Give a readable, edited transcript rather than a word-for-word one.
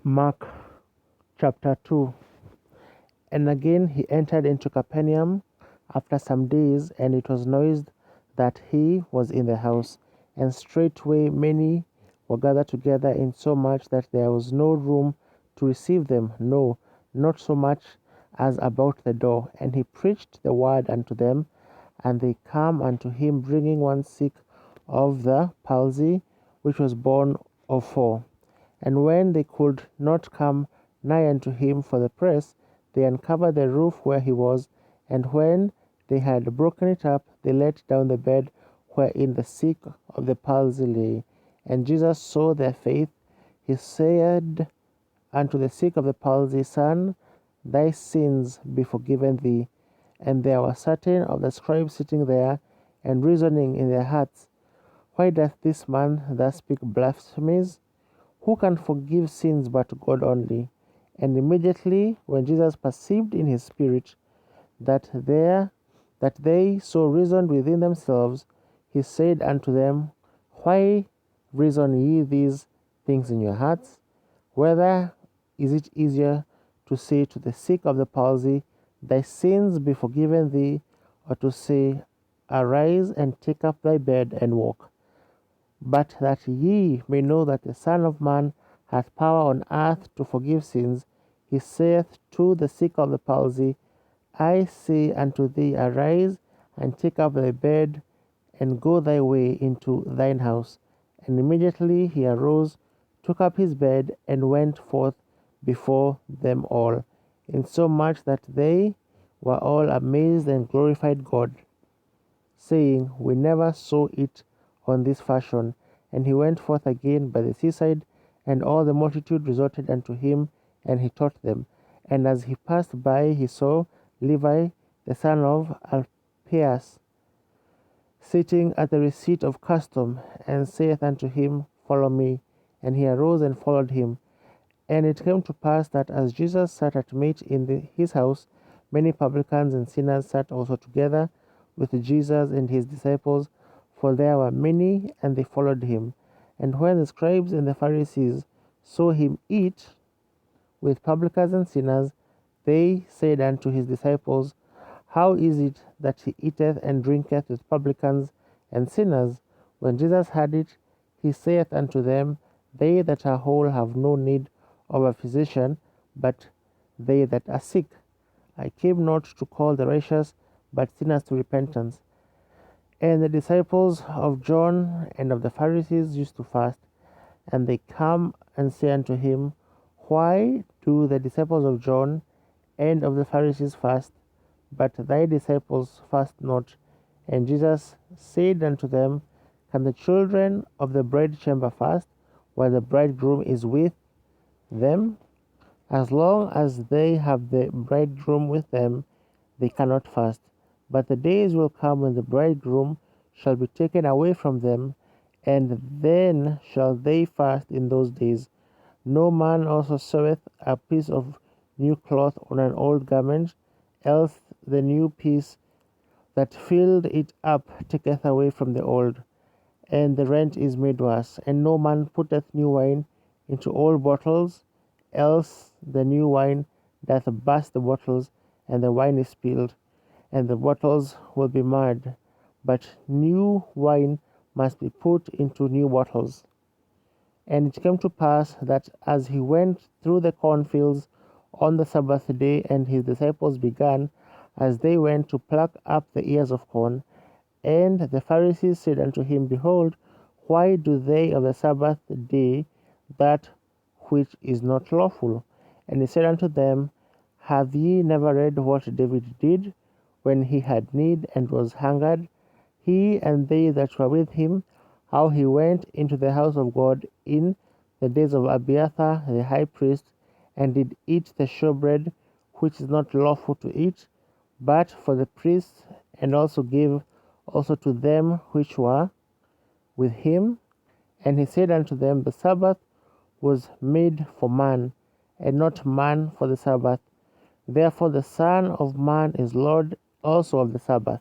Mark chapter 2. And again he entered into Capernaum after some days, and it was noised that he was in the house. And straightway many were gathered together, insomuch that there was no room to receive them, no, not so much as about the door. And he preached the word unto them, and they come unto him, bringing one sick of the palsy, which was borne of 4. And when they could not come nigh unto him for the press, they uncovered the roof where he was, and when they had broken it up, they let down the bed wherein the sick of the palsy lay. And Jesus saw their faith. He said unto the sick of the palsy, Son, thy sins be forgiven thee. And there were certain of the scribes sitting there, and reasoning in their hearts, Why doth this man thus speak blasphemies? Who can forgive sins but God only? And immediately when Jesus perceived in his spirit that they so reasoned within themselves, he said unto them, Why reason ye these things in your hearts? Whether is it easier to say to the sick of the palsy, Thy sins be forgiven thee, or to say, Arise and take up thy bed and walk? But that ye may know that the Son of Man hath power on earth to forgive sins, he saith to the sick of the palsy, I say unto thee, Arise, and take up thy bed, and go thy way into thine house. And immediately he arose, took up his bed, and went forth before them all, insomuch that they were all amazed and glorified God, saying, We never saw it on this fashion. And he went forth again by the seaside, and all the multitude resorted unto him, and he taught them. And as he passed by, he saw Levi, the son of Alphaeus, sitting at the receipt of custom, and saith unto him, Follow me. And he arose and followed him. And it came to pass that as Jesus sat at meat in his house, many publicans and sinners sat also together with Jesus and his disciples, for there were many, and they followed him. And when the scribes and the Pharisees saw him eat with publicans and sinners, they said unto his disciples, How is it that he eateth and drinketh with publicans and sinners? When Jesus heard it, he saith unto them, They that are whole have no need of a physician, but they that are sick. I came not to call the righteous, but sinners to repentance. And the disciples of John and of the Pharisees used to fast. And they come and say unto him, Why do the disciples of John and of the Pharisees fast, but thy disciples fast not? And Jesus said unto them, Can the children of the bedchamber fast, while the bridegroom is with them? As long as they have the bridegroom with them, they cannot fast. But the days will come when the bridegroom shall be taken away from them, and then shall they fast in those days. No man also seweth a piece of new cloth on an old garment, else the new piece that filled it up taketh away from the old, and the rent is made worse. And no man putteth new wine into old bottles, else the new wine doth burst the bottles, and the wine is spilled, and the bottles will be marred. But new wine must be put into new bottles. And it came to pass that as he went through the cornfields on the Sabbath day, and his disciples began, as they went, to pluck up the ears of corn. And the Pharisees said unto him, Behold, why do they of the Sabbath day that which is not lawful? And he said unto them, Have ye never read what David did, when he had need and was hungered, he and they that were with him, how he went into the house of God in the days of Abiathar the high priest, and did eat the shewbread, which is not lawful to eat, but for the priests, and also gave also to them which were with him? And he said unto them, The Sabbath was made for man, and not man for the Sabbath. Therefore the Son of Man is Lord also of the Sabbath.